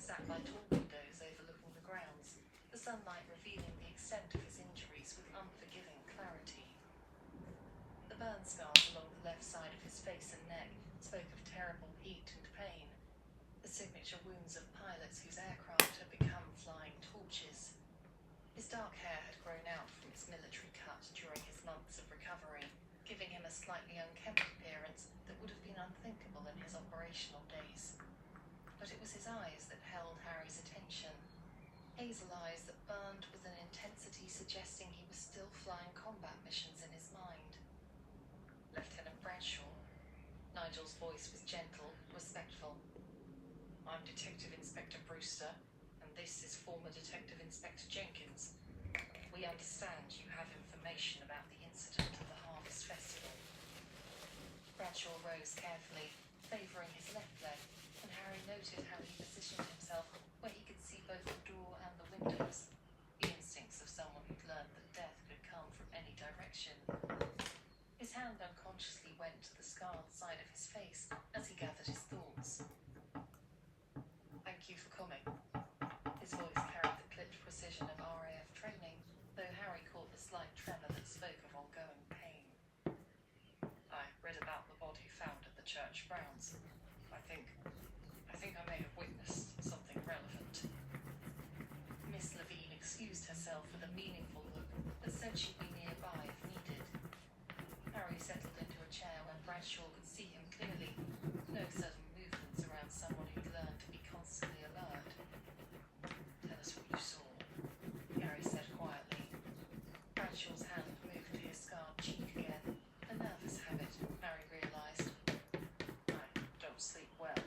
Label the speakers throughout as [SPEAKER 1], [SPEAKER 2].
[SPEAKER 1] sat by tall windows overlooking the grounds, the sunlight revealing the extent of his injuries with unforgiving clarity. The burn scars along the left side of his face and neck spoke of terrible heat and pain, the signature wounds of pilots whose aircraft had become flying torches. His dark hair had grown out from its military cut during his months of recovery, giving him a slightly unkempt appearance that would have been unthinkable in his operational days. But it was his eyes that held Harry's attention, hazel eyes that burned with an intensity suggesting he was still flying combat missions in his mind. Lieutenant Bradshaw. Nigel's voice was gentle, respectful. I'm Detective Inspector Brewster, and this is former Detective Inspector Jenkins. We understand you have information about the incident at the Harvest Festival. Bradshaw rose carefully, favouring his left leg, and Harry noted how he positioned himself where he could see both the door and the windows, the instincts of someone who'd learned that death could come from any direction. His hand unconsciously went to the scarred side of his face as he gathered his thoughts. Thank you for coming. His voice carried the clipped precision of RAF training, though Harry caught the slight tremor that spoke of ongoing pain. I read about the body found at the church grounds. I think I may have witnessed something relevant. Miss Levine excused herself with a meaningful look that said she'd be nearby if needed. Harry settled into a chair where Bradshaw could see him clearly. No sudden movements around someone who'd learned to be constantly alert. Tell us what you saw, Harry said quietly. Bradshaw's hand moved to his scarred cheek again, a nervous habit, Harry realised. I don't sleep well.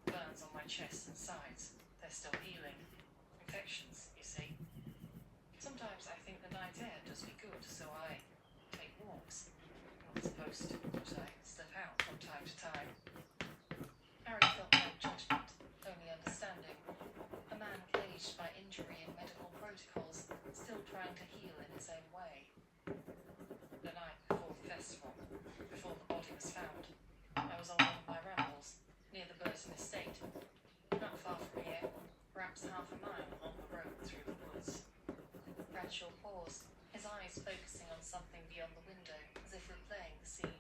[SPEAKER 1] Burns on my chest and sides. They're still healing. Infections, you see. Sometimes I think the night air does me good, so I take walks. Not supposed to, but I slip out from time to time. Harry felt no judgment, only understanding. A man caged by injury and medical protocols, still trying to heal in his own way. The night before the festival, before the body was found, I was on one of my rambles, near the Burton estate. Not far from here, perhaps half a mile along the road through the woods. Bradshaw paused, his eyes focusing on something beyond the window, as if replaying the scene.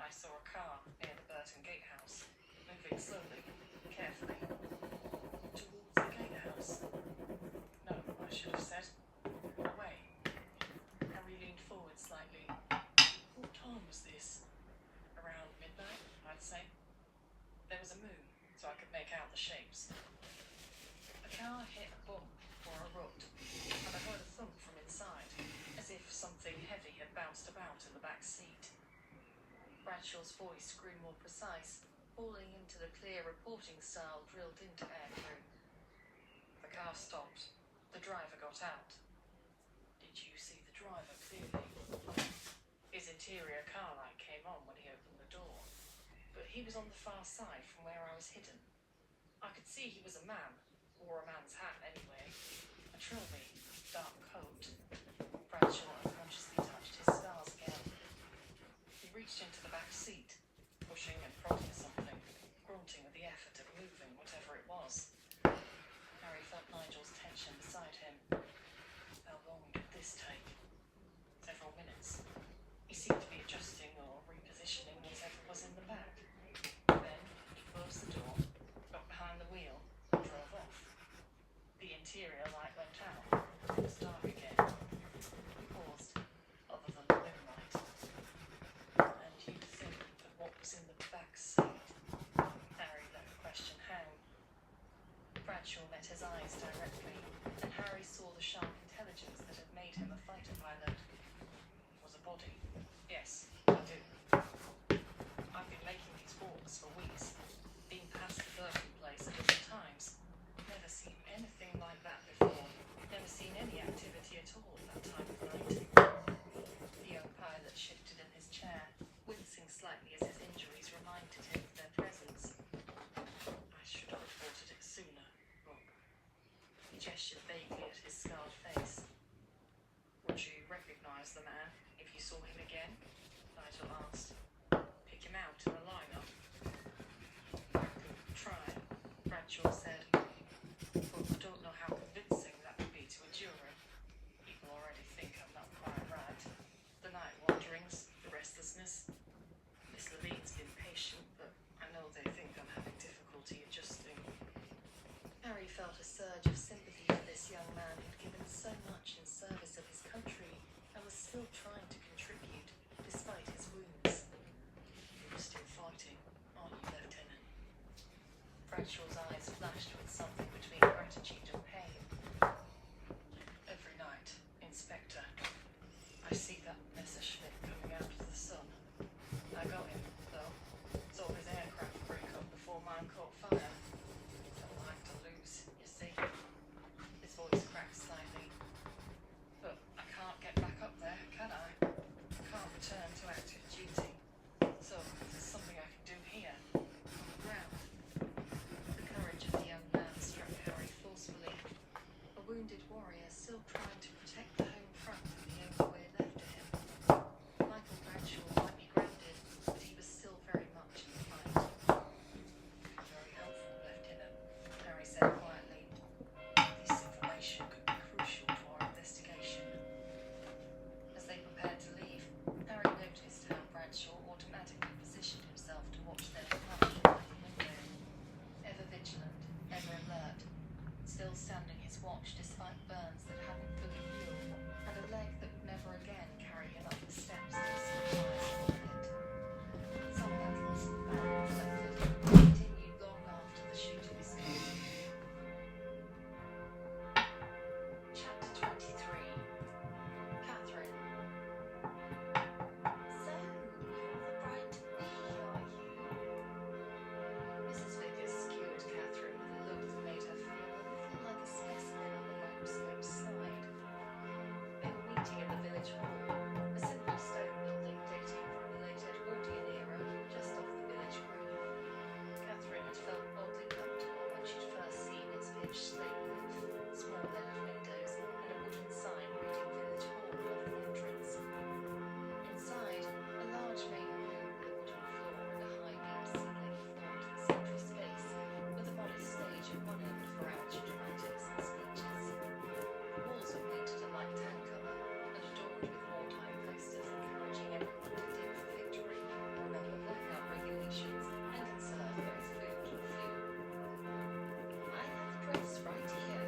[SPEAKER 1] I saw a car near the Burton gatehouse, moving slowly, carefully, towards the gatehouse. No, I should have said. Away. Harry leaned forward slightly. What time was this? Around midnight, I'd say. There was a moon, so I could make out the shapes. The car hit a bump or a rut, and I heard a thump from inside, as if something heavy had bounced about in the back seat. Bradshaw's voice grew more precise, falling into the clear reporting style drilled into aircrew. The car stopped. The driver got out. Did you see the driver clearly? His interior car light came on when he opened the door, but he was on the far side from where I was hidden. I could see he was a man, wore a man's hat anyway, a trilby, dark coat. Bradshaw unconsciously touched his scars again. He reached into the back seat, pushing and prodding something, grunting at the effort of moving whatever it was. Harry felt Nigel's tension beside him. How long did this take? Several minutes. He seemed to be adjusting or repositioning whatever was in the back. Then he closed the door, got behind the wheel, and drove off. The interior light went out. It was dark again. He paused, other than the moonlight. And you think that what was in the back seat? Harry let the question hang. Bradshaw met his eyes directly, and Harry saw the sharp intelligence that had made him a fighter pilot. It was a body. Yes, I do. I've been making these walks for weeks, been past the Burton place a dozen times. Never seen anything like that before. Never seen any activity at all at that time of night. The young pilot shifted in his chair, wincing slightly as his injuries reminded him of their presence. I should have reported it sooner. Look. He gestured vaguely at his scarred face. Would you recognise the man if you saw him again? Nigel asked. Pick him out in a lineup? I could try. Bradshaw said, "But I don't know how convincing that would be to a jury. People already think I'm not quite right. The night wanderings, the restlessness. Miss Levine's been patient, but I know they think I'm having difficulty adjusting." Harry felt a surge of sympathy for this young man who'd given so much in service of his country and was still trying to contribute, despite his wounds. "You're still fighting, aren't you, Lieutenant?" Bradshaw's eyes flashed with something between gratitude and pain. "Every night, Inspector, I see that Messerschmitt coming out of the sun. I got him, though. Saw his aircraft break up before mine caught fire. Don't like to lose, you see." His voice cracked slightly. "But I can't get back up there, can I? I can't return to active duty. So, there's something I can do here, on the ground." The courage of the young man struck Harry forcefully. A wounded warrior still trying to protect the home front in the only way left to him. Michael Bradshaw might be grounded, but he was still very much in the fight. "Very helpful, Lieutenant," Harry said quietly. "This information could be crucial to our investigation." As they prepared to leave, Harry noticed how Bradshaw automatically positioned himself to watch their departure by the window. Ever vigilant, ever alert, still standing his watch despite burns that hadn't fully healed, and a leg that would never again carry him up the steps of the supplies pit. Some battles, Harry reflected, continued long after the shooting escape. Chapter 23. Catherine. "So, you're the bride-to-be, are you?" Mrs. Vickers skewered Catherine with a look that made her feel a little like a specimen on the microscope's slide. They were meeting in the village hall, a simple stone building dating from the late Edwardian era, just off the village green. Catherine had felt oddly comfortable when she'd first seen its pitched slate roof, small leaded windows, and a wooden sign reading Village Hall above the entrance. Inside, a large main room with a wooden floor and a high beamed ceiling formed the central space, with a modest stage at one end for amateur dramatics and speeches. The walls were painted a light tan colour and adorned with wartime posters encouraging everyone to dig for victory, remember blackout regulations, and conserve both food and fuel. "I have the dress right here."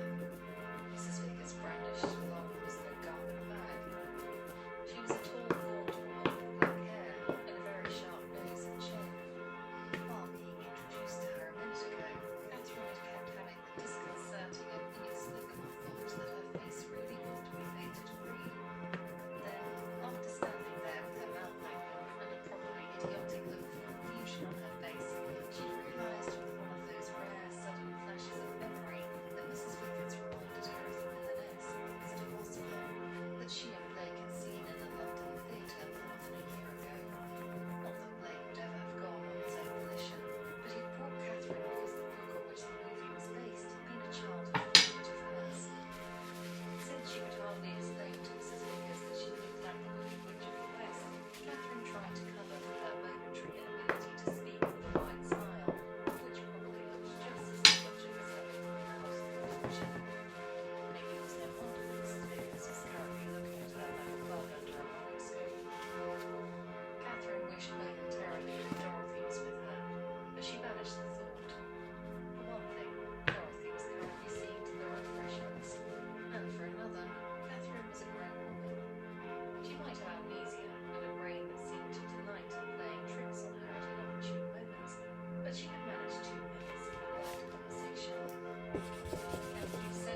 [SPEAKER 1] Mrs. Vickers brandished a long muslin garment bag. She was a tall, gaunt woman with black hair and a very sharp nose and chin. While being introduced to her a minute ago, Catherine had kept having the disconcerting and inexplicable thought that her face really ought to be painted green. Then, after standing there with her mouth open and a probably idiotic look of confusion on her face, she realised with one of those rare sudden flashes of memory that Mrs. Vickers reminded her of the Milanese, Mr. Rossiter, that she and Blake had seen in the London theatre more than a year ago. Not that Blake would ever have gone on his own volition, but he'd brought Catherine because the book on which the movie was based had been a childhood favourite of hers. Since she could hardly explain to Mrs. Vickers that she looked like the Wicked Witch of the West, Catherine tried to cover for her momentary inability to speak with a wide smile, which probably looked just as illogic as having cause of confusion. Maybe it was no wonder that Mrs. Vickers was currently looking at her like a bug under a microscope. Catherine wished momentarily that Dorothy was with her, but she banished the thought. For one thing, Dorothy was currently seeing to the refreshments, and for another, Catherine was a grown woman. She might have amnesia and a brain that seemed to delight in playing tricks on her at inopportune moments, but she could manage 2 minutes of polite conversation. "And you say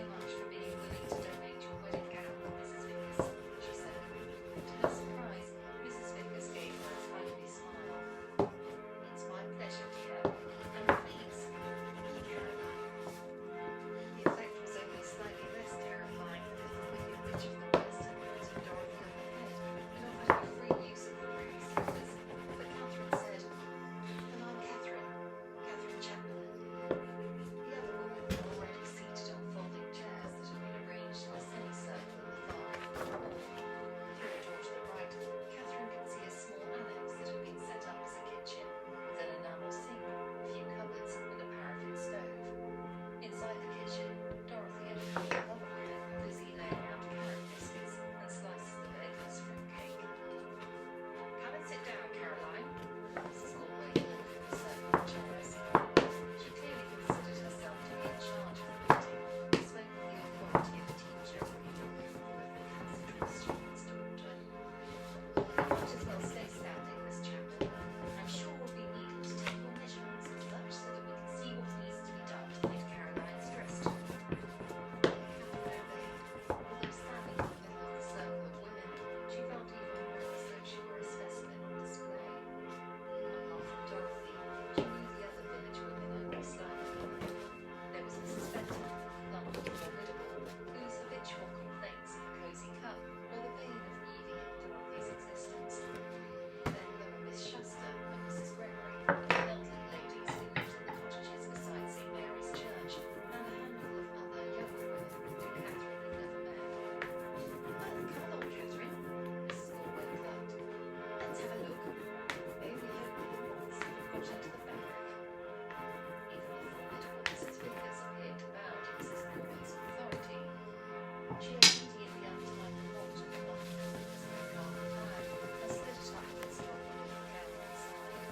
[SPEAKER 1] She immediately untied the knot of the muffin coverings in her garden bag and slid it up against the envelope gown inside.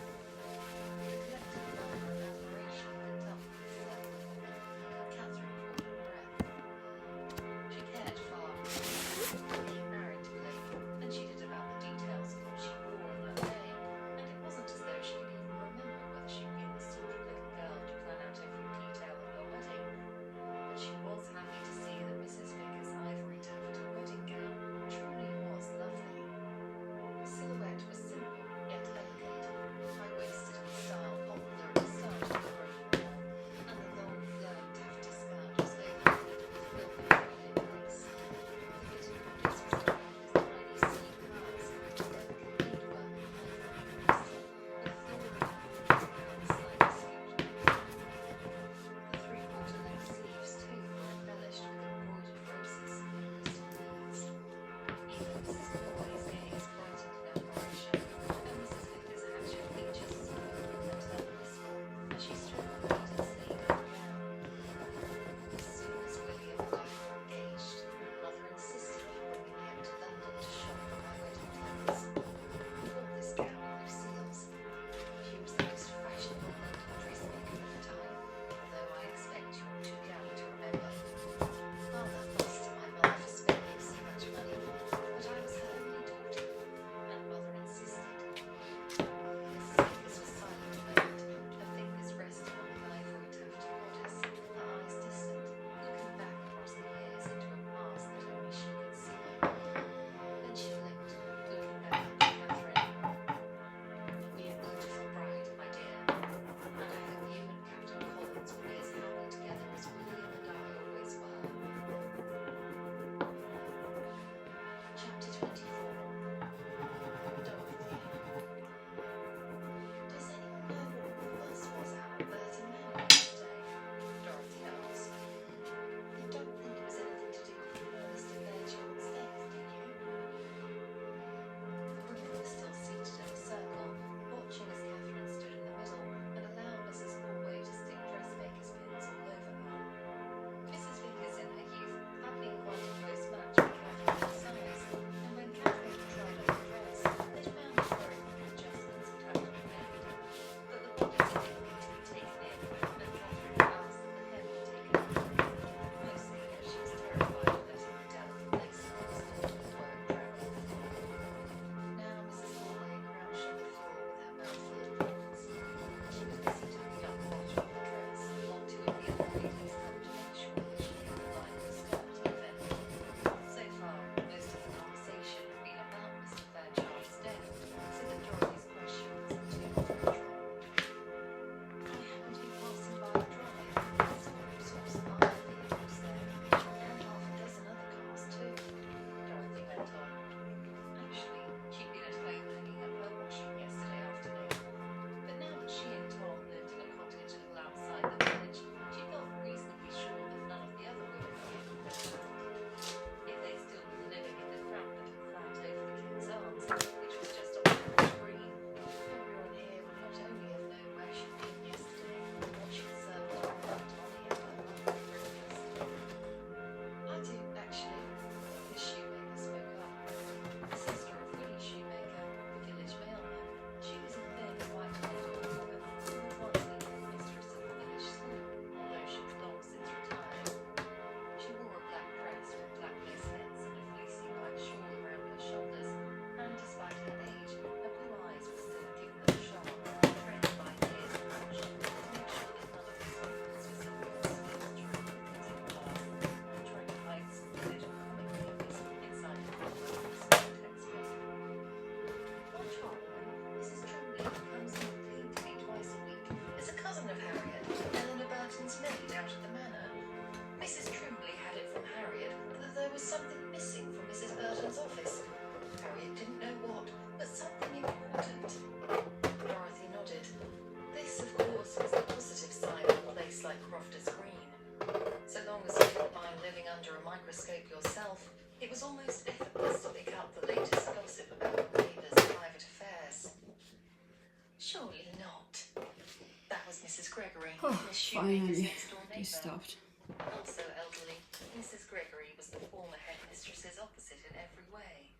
[SPEAKER 1] The collective murmur of admiration went up from the floor, and Catherine caught her breath. She cared far for being married to Blake, and cheated about the details of what she wore on that day, and it wasn't as though she could even remember whether she'd been the sort of little girl to plan out every detail of her wedding. But she was happy to see that Mrs. Vickers' ivory taffeta wedding gown truly was lovely. The silhouette was simple yet elegant, high-waisted in style popular at the start of the Growth War, and the long flowing taffeta skirt was overlaid with filmy faded lace. The fitted bodice was adorned with tiny seed cards, delicate beadwork and ivory lace, with floral motifs and slightly scooped neckline. The three-quarter length sleeves, too, were embellished with embroidered roses and crystal beads. Even Mrs. Milway's gaze brightened in admiration, and Mrs. Vickers had her features smooth and turned wistful as she stroked the beaded sleeve of the gown. As soon as William and I were engaged, Mother insisted on bringing me up to London to shop for my wedding clothes. We bought this gown at Lucille's. She was the most fashionable London dressmaker at the time, although I expect you're too young to remember. Father fussed at my mother for spending so much money, but I was her only daughter, and Mother insisted. Mrs. Vickers was silent a moment, her fingers resting on the ivory taffeta bodice, her eyes distant, looking back across the years into a past that only she could see. Then she blinked, looking back up to Catherine. "Be a beautiful bride, my dear, and I hope you and Captain Collins will be as happy together as William and I always were." Chapter 24. Dorothy. "Does anyone know what the fuss was at Burton Manor yesterday?" Dorothy asked. "You don't think it was anything to do with poor Mr. Fairchild's death, do you?" The women were still seated in a circle, watching as Catherine stood in the middle and allowed Mrs. Milway to stick dressmaker's pins all over her. Mrs. Vickers in her youth had been quite a close match for Catherine's size, and when Catherine had tried on the dress, they'd found that very few adjustments would have to be made. But the bodice did need to be taken in, and Catherine asked that the hem be taken off, mostly because she was terrified of letting the delicate lace lines fall to the work travel. Now Mrs. Milway crouched on the floor with her mouth full of pins. She was busy tucking up the bottom of the dress, while two of the other ladies helped to make sure that she hit the line of the skirt even. So far, most of the conversation had been about Mr. Fairchild's death, so that Dorothy's question wasn't too natural. "I happened to be passing by the drive, and saw all sorts of other vehicles there, and half a dozen other cars too," Dorothy went on. Actually, she'd been at home hanging up her washing yesterday afternoon, but now that she and Tom lived in a cottage a little outside the village, she felt reasonably sure that none of the other women were in Portsmouth. If they'd still been living in the cramped little flat over the King's Arms, which was just off Village Green, everyone here would not only have known where she'd been yesterday, but what she'd served to Aunt Molly and her mother for breakfast. "I do, actually," the shoemaker spoke up. The sister of Willie Shoemaker, the village mailman, she was a thin, white-haired old woman who had once been the mistress of the village saloon, although she was long since retired. She wore a black dress with black lace ends and a fleecy white shawl around her shoulders, and despite her age, her blue eyes were still kingdom sharp, trained by years of watching to make sure that none of the secrets were simply concealed during the printing class, and trying to hide some village comic reliefs inside the complex textbook. "One charwoman, Mrs. Trumley, who comes in and clean for me twice a week, is a cousin of Harriet, Eleanor Burton's maid out at the manor. Mrs. Trumley had it from Harriet that there was something missing from Mrs. Burton's office. Harriet didn't know what, but something important." Dorothy nodded. This, of course, was the positive side of a place like Crofters Green. So long as you didn't mind living under a microscope yourself, it was almost effortless to pick up the latest gossip about your neighbours' private affairs. "Surely not." That was Mrs. Gregory, Miss Shoemaker's
[SPEAKER 2] Finally,
[SPEAKER 1] next-door
[SPEAKER 2] they
[SPEAKER 1] neighbour.
[SPEAKER 2] stopped.
[SPEAKER 1] Not so elderly, Mrs. Gregory was the former headmistress's opposite in every way.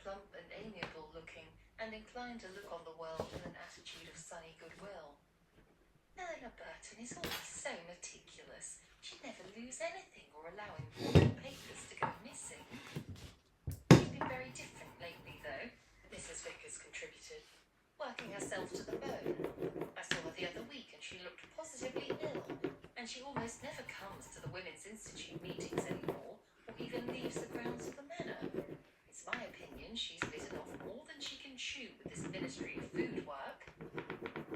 [SPEAKER 1] Plump and amiable looking, and inclined to look on the world with an attitude of sunny goodwill. Eleanor Burton is always so meticulous. She'd never lose anything or allow important papers to go missing. She's been very different lately, though, Mrs. Vickers contributed, working herself to the bone. I saw her the other week and she looked positively ill, and she almost never comes to the Women's Institute meetings anymore, or even leaves the grounds of the manor. It's my opinion she's bitten off more than she can chew with this Ministry of Food work.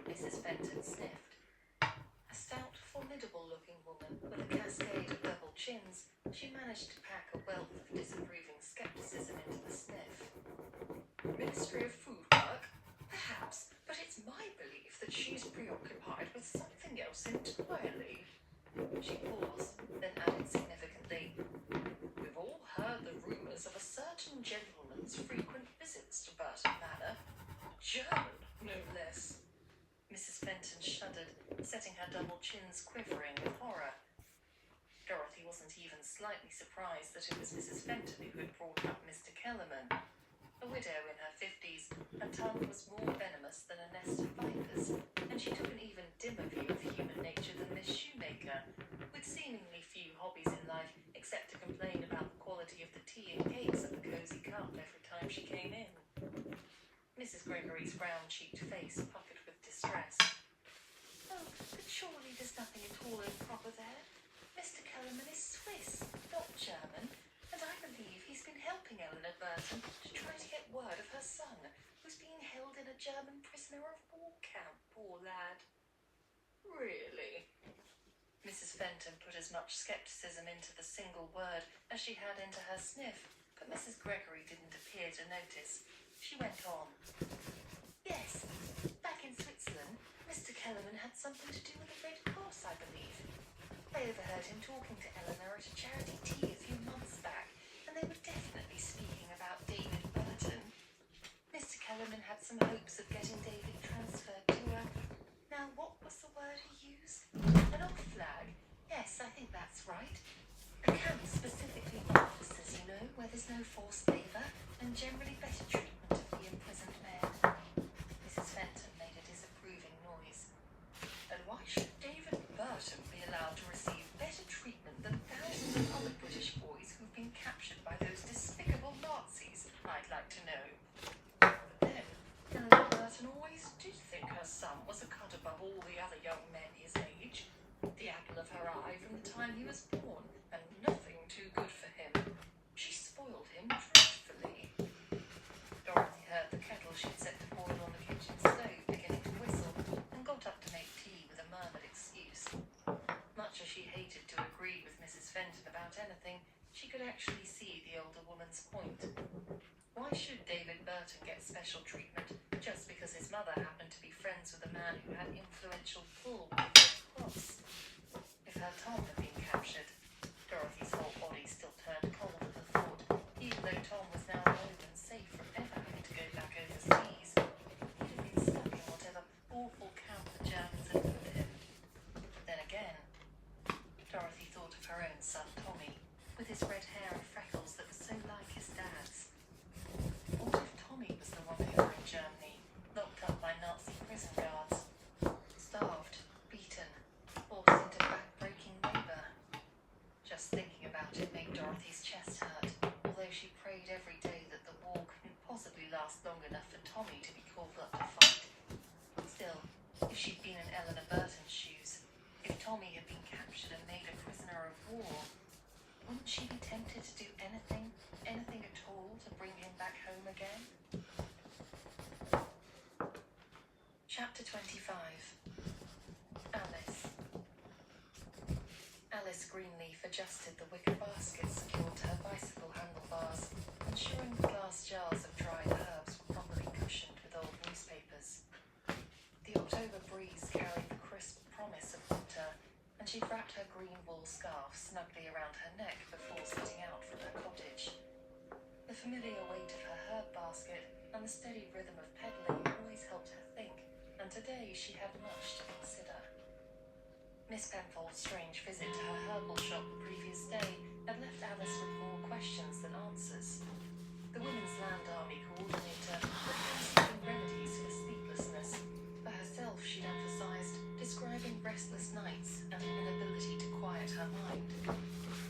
[SPEAKER 1] Mrs. Fenton sniffed. A stout, formidable-looking woman with a cascade of double chins, she managed to pack a wealth of disapproving scepticism into the sniff. Ministry of Food work? Perhaps, but it's my belief that she's preoccupied with something else entirely. She paused, then added significantly, "We've all heard the rumours of a certain gentleman's frequent visits to Burton Manor. German, no less." Mrs. Fenton shuddered, setting her double chins quivering with horror. Dorothy wasn't even slightly surprised that it was Mrs. Fenton who had brought up Mr. Kellerman. A widow in her 50s, her tongue was more venomous than a nest of vipers, and she took an even dimmer view of human nature than Miss Shoemaker, with seemingly few hobbies in life except to complain about the quality of the tea and cakes at the cosy cup every time she came in. Mrs. Gregory's brown-cheeked face puckered with distress. "Oh, but surely there's nothing at all improper there. Mr. Kellerman is Swiss, not German, and I believe he's been helping Eleanor Burton to try to get word of her son, who's being held in a German prisoner of war camp, poor lad." "Really?" Mrs. Fenton put as much scepticism into the single word as she had into her sniff, but Mrs. Gregory didn't appear to notice. She went on. "Yes, back in Switzerland, Mr. Kellerman had something to do with the Red Cross, I believe. I overheard him talking to Eleanor at a charity tea a few months back, and they were definitely speaking about David Burton. Mr. Kellerman had some hopes of getting David transferred to now what was the word he used? An off flag? Yes, I think that's right. A camp specifically for officers, you know, where there's no forced labour and generally better treatment of the imprisoned men." Mrs. Fenton made a disapproving noise. "And why should David Burton be allowed to receive better treatment than thousands of other British boys who've been captured by those despicable Nazis, I'd like to know? But then, Eleanor Burton always did think her son was a cut above all the other young men his age, the apple of her eye from the time he was born, and nothing too good for him. She spoiled him dreadfully." Dorothy heard the kettle she'd set to boil on the kitchen stove beginning to whistle, and got up to make tea with a murmured excuse. Much as she hated to agree with Mrs. Fenton about anything, she could actually see the older woman's point. Why should David Burton get special treatment just because his mother happened to be friends with a man who had influential pull with the Red Cross? If her Tom had been captured, Dorothy's whole body still turned cold at the thought, even though Tom was now home and safe from ever having to go back overseas. He'd have been stuck in whatever awful camp the Germans had put him. But then again, Dorothy thought of her own son Tommy, with his red hair and freckles that were so like his dad's. What if Tommy was the one over in Germany, locked up by Nazi prison guards, starved, beaten, forced into back-breaking labour? Just thinking about it made Dorothy's chest hurt, although she prayed every day that the war couldn't possibly last long enough for Tommy to be called up to fight. Still, if she'd been in Eleanor Burton's shoes, if Tommy had been captured and made a prisoner of war, wouldn't she be tempted to do anything at all to bring him back home again? Chapter 25. Alice. Alice Greenleaf adjusted the wicker basket secured to her bicycle handlebars, ensuring the glass jars of dried herbs were properly cushioned with old newspapers. The October breeze carried the crisp promise of winter, and she'd wrapped her green wool scarf snugly around her neck before setting out from her cottage. The familiar weight of her herb basket and the steady rhythm of pedalling always helped her think, and today she had much to consider. Miss Penfold's strange visit to her herbal shop the previous day had mind.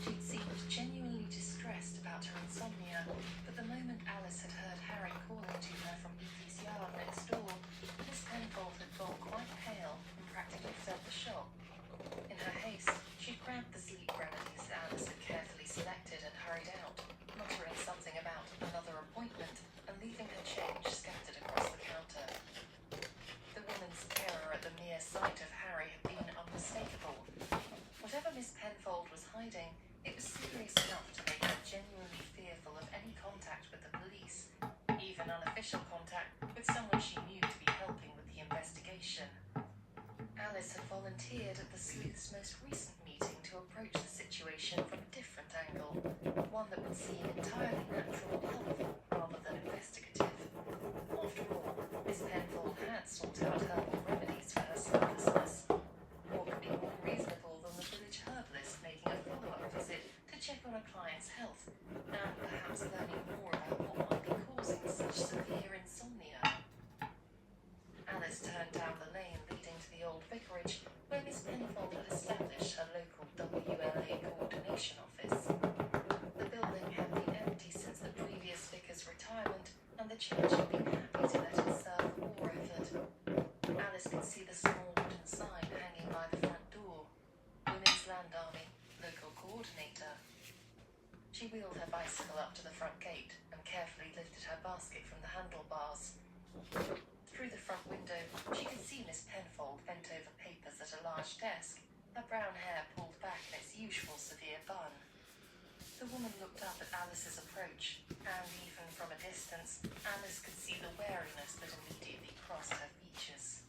[SPEAKER 1] She'd seemed genuinely distressed about her insomnia, but the moment Alice had heard Harry calling to her from Leafy's yard next door, Miss Penfold had gone quite pale and practically fled the shop. In her haste, she grabbed the sleep remedies Alice had carefully selected and hurried out, muttering something about another appointment and leaving her change scattered across the counter. The woman's terror at the mere sight of Harry had been unmistakable. Whatever Miss Penfold was hiding, it was serious enough to make her genuinely fearful of any contact with the police, even unofficial contact with someone she knew to be helping with the investigation. Alice had volunteered at the sleuth's most recent meeting to approach the situation from a different angle, one that would seem entirely natural and helpful rather than investigative. After all, Miss Penfold had sought out herbal remedies for her sleeplessness. What could be more reasonable than the village herbalist making a follow-up visit to check on a client's health, and perhaps learning more about what might be causing such severe insomnia? Alice turned down the lane leading to the old vicarage, where Miss Penfold had established her local WLA coordination office. The building had been empty since the previous vicar's retirement, and the church had been happy to let it serve the war effort. Alice could see the small wooden sign hanging by the front door: Women's Land Army, local coordinator. She wheeled her bicycle up to the front gate and carefully lifted her basket from the handlebars. Through the front window, she could see Miss Penfold bent over papers at a large desk, her brown hair pulled back in its usual severe bun. The woman looked up at Alice's approach, and even from a distance, Alice could see the wariness that immediately crossed her features.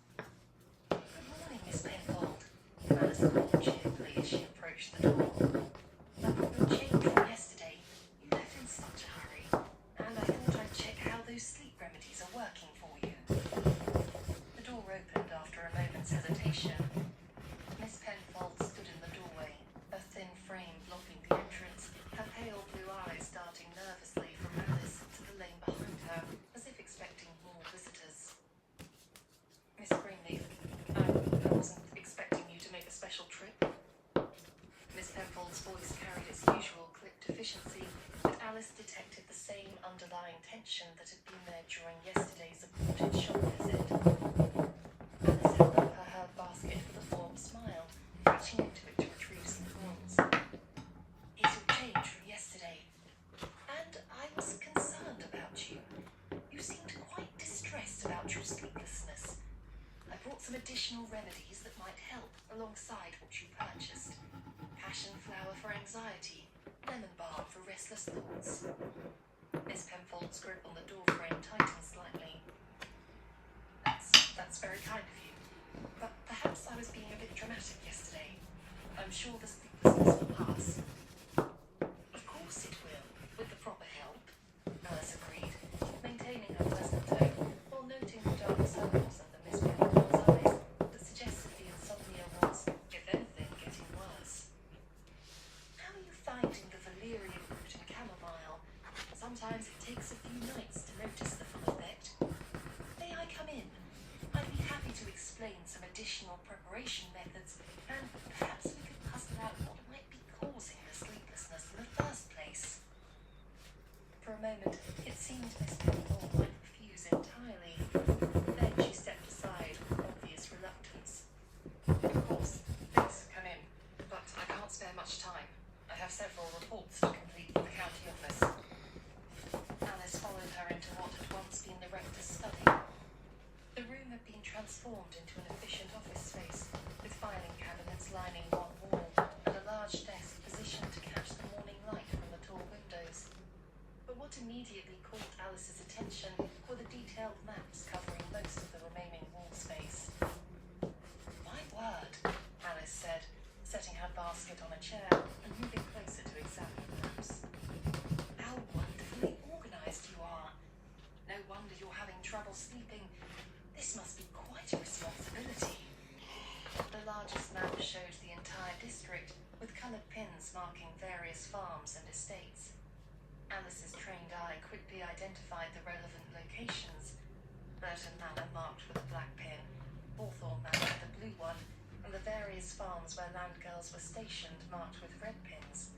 [SPEAKER 1] "Good morning, Miss Penfold," Alice called cheerfully as she approached the door. "I brought your change from yesterday. You left in such a hurry, and I thought I'd check how those sleep remedies are working for you." The door opened after a moment's hesitation. Miss Penfold stood in the doorway, her thin frame blocking the entrance, her pale blue eyes darting nervously from Alice to the lane behind her, as if expecting more visitors. "Miss Greenleaf, I wasn't expecting you to make a special trip." Miss Penfold's voice carried its usual clipped efficiency, but Alice detected the same underlying tension that had been there during yesterday's aborted shop visit. Alice held up her herb basket with a formed smile, reaching into it to retrieve some coins. "Here's your change from yesterday. And I was concerned about you. You seemed quite distressed about your sleeplessness. I brought some additional remedies that might help alongside what you purchased. Passion flower for anxiety, lemon balm for restless thoughts." Miss Penfold's grip on the door frame tightened slightly. That's very kind of you. But perhaps I was being a bit dramatic yesterday. I'm sure the sleeplessness will pass." "Of course it will, with the proper help," Alice agreed, maintaining her pleasant tone, while noting the dark circles under Miss Penfold's eyes that suggested the insomnia was, if anything, getting worse. "How are you finding the valerian root and chamomile? Sometimes it takes a few nights to notice the full effect. May I come in? I'd be happy to explain some additional preparation methods, and perhaps we could puzzle out what might be causing the sleeplessness in the first place." For a moment, it seemed Miss Penfold might refuse entirely. Then she stepped aside with obvious reluctance. "Of course, please come in, but I can't spare much time. I have several reports to complete for the county office." Alice followed her into what had once been the rector's study. The room had been transformed into an efficient office space, with filing cabinets lining one wall and a large desk positioned to catch the morning light from the tall windows. But what immediately caught Alice's attention were the detailed maps covering most of the remaining wall space. "My word," Alice said, setting her basket on a chair and moving closer to examine the maps. "How wonderfully organized you are. No wonder you're having trouble sleeping. This must be quite a responsibility." The largest map showed the entire district, with coloured pins marking various farms and estates. Alice's trained eye quickly identified the relevant locations: Burton Manor marked with a black pin, Hawthorne Manor with a blue one, and the various farms where land girls were stationed marked with red pins.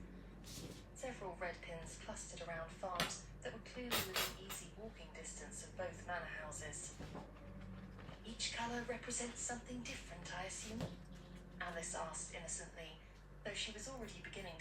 [SPEAKER 1] Several red pins clustered around farms that were clearly within easy walking distance of both manor houses. Each colour represents something different, I assume? Alice asked innocently, though she was already beginning